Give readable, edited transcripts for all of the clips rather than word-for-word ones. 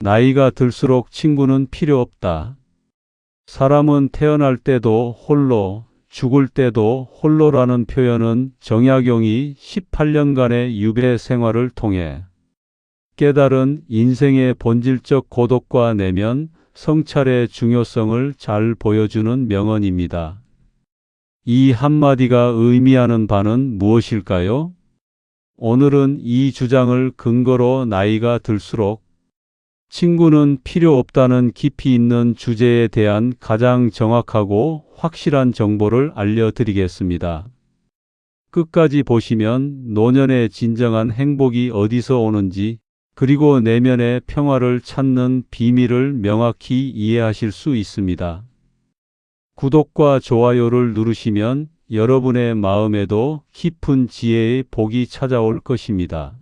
나이가 들수록 친구는 필요 없다. 사람은 태어날 때도 홀로, 죽을 때도 홀로라는 표현은 정약용이 18년간의 유배 생활을 통해 깨달은 인생의 본질적 고독과 내면, 성찰의 중요성을 잘 보여주는 명언입니다. 이 한마디가 의미하는 바는 무엇일까요? 오늘은 이 주장을 근거로 나이가 들수록 친구는 필요 없다는 깊이 있는 주제에 대한 가장 정확하고 확실한 정보를 알려드리겠습니다. 끝까지 보시면 노년의 진정한 행복이 어디서 오는지, 그리고 내면의 평화를 찾는 비밀을 명확히 이해하실 수 있습니다. 구독과 좋아요를 누르시면 여러분의 마음에도 깊은 지혜의 복이 찾아올 것입니다.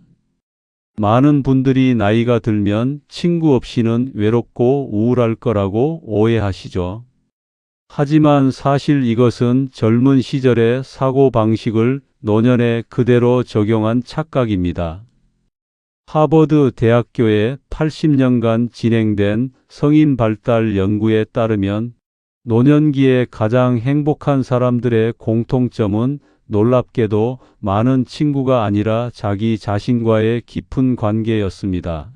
많은 분들이 나이가 들면 친구 없이는 외롭고 우울할 거라고 오해하시죠. 하지만 사실 이것은 젊은 시절의 사고방식을 노년에 그대로 적용한 착각입니다. 하버드 대학교의 80년간 진행된 성인 발달 연구에 따르면 노년기에 가장 행복한 사람들의 공통점은 놀랍게도 많은 친구가 아니라 자기 자신과의 깊은 관계였습니다.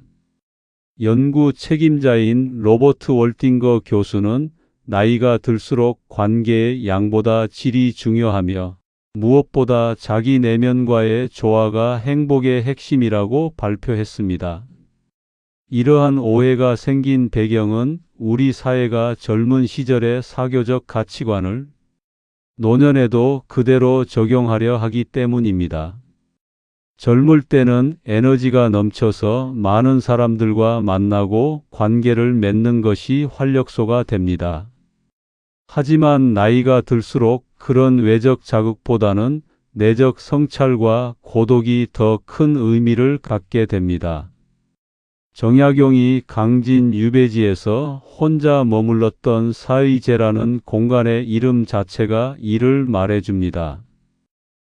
연구 책임자인 로버트 월딩거 교수는 나이가 들수록 관계의 양보다 질이 중요하며 무엇보다 자기 내면과의 조화가 행복의 핵심이라고 발표했습니다. 이러한 오해가 생긴 배경은 우리 사회가 젊은 시절의 사교적 가치관을 노년에도 그대로 적용하려 하기 때문입니다. 젊을 때는 에너지가 넘쳐서 많은 사람들과 만나고 관계를 맺는 것이 활력소가 됩니다. 하지만 나이가 들수록 그런 외적 자극보다는 내적 성찰과 고독이 더 큰 의미를 갖게 됩니다. 정약용이 강진 유배지에서 혼자 머물렀던 사의제라는 공간의 이름 자체가 이를 말해줍니다.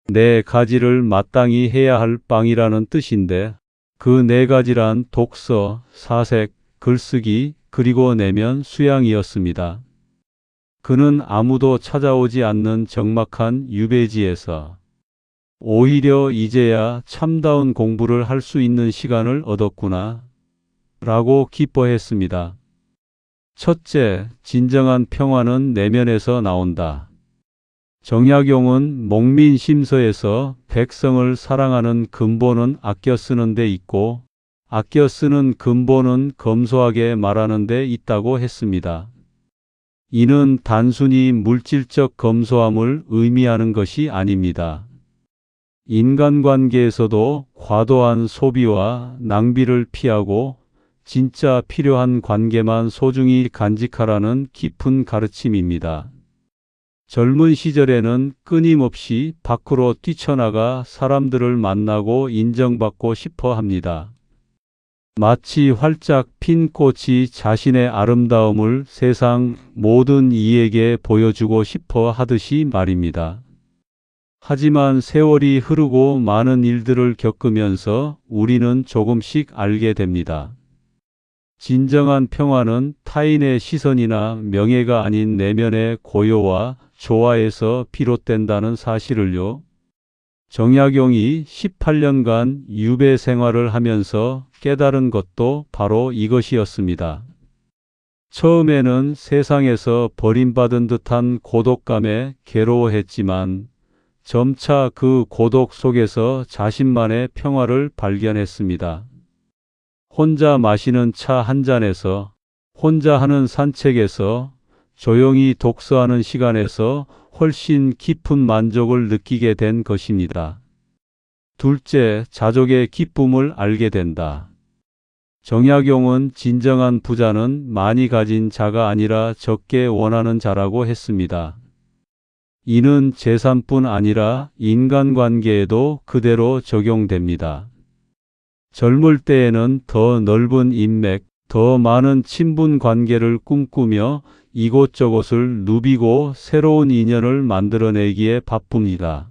네 가지를 마땅히 해야 할 빵이라는 뜻인데, 그 네 가지란 독서, 사색, 글쓰기, 그리고 내면 수양이었습니다. 그는 아무도 찾아오지 않는 적막한 유배지에서 오히려 이제야 참다운 공부를 할 수 있는 시간을 얻었구나 라고 기뻐했습니다. 첫째, 진정한 평화는 내면에서 나온다. 정약용은 목민심서에서 백성을 사랑하는 근본은 아껴 쓰는 데 있고 아껴 쓰는 근본은 검소하게 말하는 데 있다고 했습니다. 이는 단순히 물질적 검소함을 의미하는 것이 아닙니다. 인간관계에서도 과도한 소비와 낭비를 피하고 진짜 필요한 관계만 소중히 간직하라는 깊은 가르침입니다. 젊은 시절에는 끊임없이 밖으로 뛰쳐나가 사람들을 만나고 인정받고 싶어 합니다. 마치 활짝 핀 꽃이 자신의 아름다움을 세상 모든 이에게 보여주고 싶어 하듯이 말입니다. 하지만 세월이 흐르고 많은 일들을 겪으면서 우리는 조금씩 알게 됩니다. 진정한 평화는 타인의 시선이나 명예가 아닌 내면의 고요와 조화에서 비롯된다는 사실을요. 정약용이 18년간 유배 생활을 하면서 깨달은 것도 바로 이것이었습니다. 처음에는 세상에서 버림받은 듯한 고독감에 괴로워했지만 점차 그 고독 속에서 자신만의 평화를 발견했습니다. 혼자 마시는 차 한 잔에서, 혼자 하는 산책에서, 조용히 독서하는 시간에서 훨씬 깊은 만족을 느끼게 된 것입니다. 둘째, 자족의 기쁨을 알게 된다. 정약용은 진정한 부자는 많이 가진 자가 아니라 적게 원하는 자라고 했습니다. 이는 재산뿐 아니라 인간관계에도 그대로 적용됩니다. 젊을 때에는 더 넓은 인맥, 더 많은 친분 관계를 꿈꾸며 이곳저곳을 누비고 새로운 인연을 만들어내기에 바쁩니다.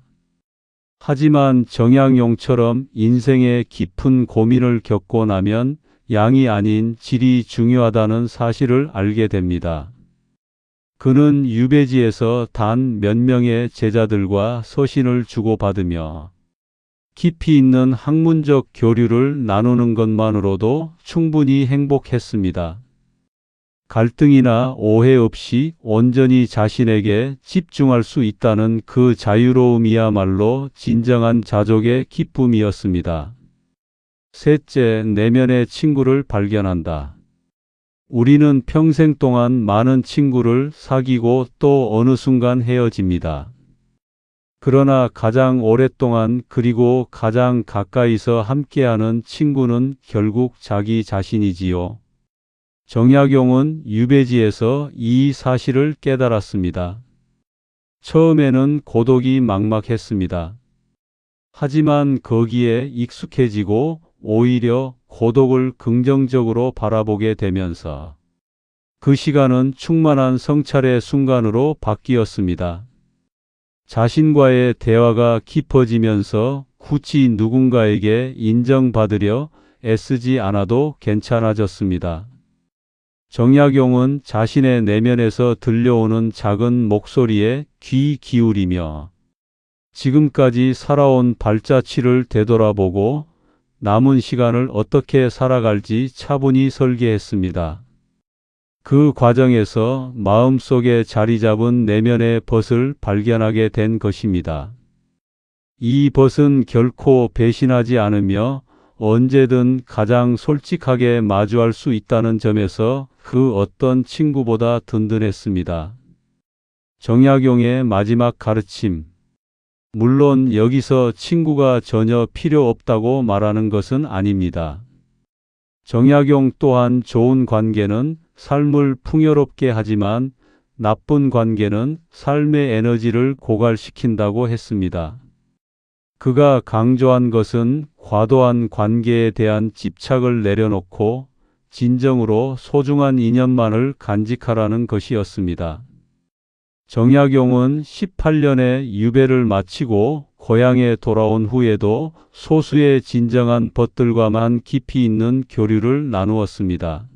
하지만 정약용처럼 인생의 깊은 고민을 겪고 나면 양이 아닌 질이 중요하다는 사실을 알게 됩니다. 그는 유배지에서 단 몇 명의 제자들과 서신을 주고받으며 깊이 있는 학문적 교류를 나누는 것만으로도 충분히 행복했습니다. 갈등이나 오해 없이 온전히 자신에게 집중할 수 있다는 그 자유로움이야말로 진정한 자족의 기쁨이었습니다. 셋째, 내면의 친구를 발견한다. 우리는 평생 동안 많은 친구를 사귀고 또 어느 순간 헤어집니다. 그러나 가장 오랫동안 그리고 가장 가까이서 함께하는 친구는 결국 자기 자신이지요. 정약용은 유배지에서 이 사실을 깨달았습니다. 처음에는 고독이 막막했습니다. 하지만 거기에 익숙해지고 오히려 고독을 긍정적으로 바라보게 되면서 그 시간은 충만한 성찰의 순간으로 바뀌었습니다. 자신과의 대화가 깊어지면서 굳이 누군가에게 인정받으려 애쓰지 않아도 괜찮아졌습니다. 정약용은 자신의 내면에서 들려오는 작은 목소리에 귀 기울이며 지금까지 살아온 발자취를 되돌아보고 남은 시간을 어떻게 살아갈지 차분히 설계했습니다. 그 과정에서 마음속에 자리 잡은 내면의 벗을 발견하게 된 것입니다. 이 벗은 결코 배신하지 않으며 언제든 가장 솔직하게 마주할 수 있다는 점에서 그 어떤 친구보다 든든했습니다. 정약용의 마지막 가르침. 물론 여기서 친구가 전혀 필요 없다고 말하는 것은 아닙니다. 정약용 또한 좋은 관계는 삶을 풍요롭게 하지만 나쁜 관계는 삶의 에너지를 고갈시킨다고 했습니다. 그가 강조한 것은 과도한 관계에 대한 집착을 내려놓고 진정으로 소중한 인연만을 간직하라는 것이었습니다. 정약용은 18년의 유배를 마치고 고향에 돌아온 후에도 소수의 진정한 벗들과만 깊이 있는 교류를 나누었습니다.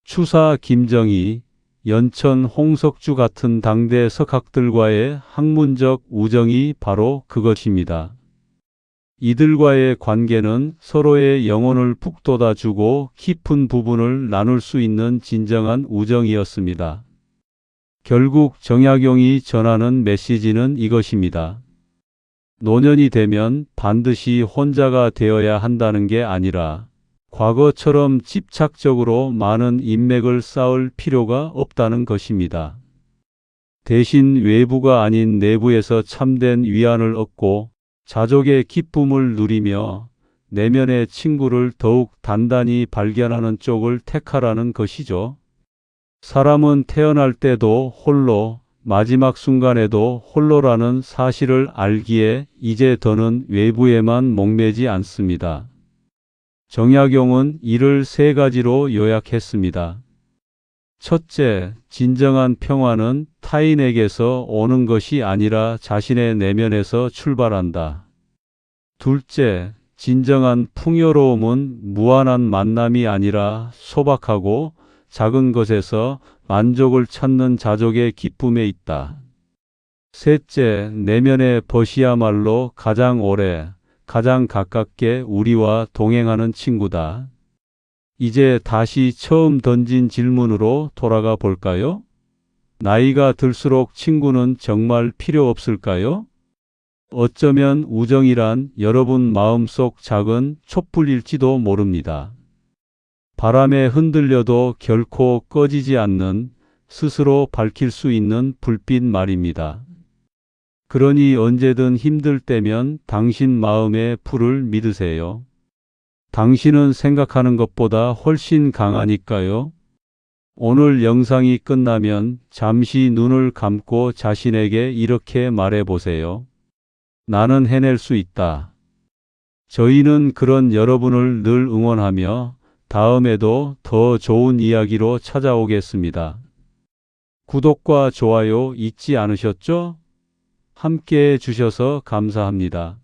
추사 김정희, 연천 홍석주 같은 당대 석학들과의 학문적 우정이 바로 그것입니다. 이들과의 관계는 서로의 영혼을 북돋아주고 깊은 부분을 나눌 수 있는 진정한 우정이었습니다. 결국 정약용이 전하는 메시지는 이것입니다. 노년이 되면 반드시 혼자가 되어야 한다는 게 아니라 과거처럼 집착적으로 많은 인맥을 쌓을 필요가 없다는 것입니다. 대신 외부가 아닌 내부에서 참된 위안을 얻고 자족의 기쁨을 누리며 내면의 친구를 더욱 단단히 발견하는 쪽을 택하라는 것이죠. 사람은 태어날 때도 홀로, 마지막 순간에도 홀로라는 사실을 알기에 이제 더는 외부에만 목매지 않습니다. 정약용은 이를 세 가지로 요약했습니다. 첫째, 진정한 평화는 타인에게서 오는 것이 아니라 자신의 내면에서 출발한다. 둘째, 진정한 풍요로움은 무한한 만남이 아니라 소박하고 작은 것에서 만족을 찾는 자족의 기쁨에 있다. 셋째, 내면의 벗이야말로 가장 오래, 가장 가깝게 우리와 동행하는 친구다. 이제 다시 처음 던진 질문으로 돌아가 볼까요? 나이가 들수록 친구는 정말 필요 없을까요? 어쩌면 우정이란 여러분 마음속 작은 촛불일지도 모릅니다. 바람에 흔들려도 결코 꺼지지 않는 스스로 밝힐 수 있는 불빛 말입니다. 그러니 언제든 힘들 때면 당신 마음의 불을 믿으세요. 당신은 생각하는 것보다 훨씬 강하니까요. 오늘 영상이 끝나면 잠시 눈을 감고 자신에게 이렇게 말해보세요. 나는 해낼 수 있다. 저희는 그런 여러분을 늘 응원하며 다음에도 더 좋은 이야기로 찾아오겠습니다. 구독과 좋아요 잊지 않으셨죠? 함께 해주셔서 감사합니다.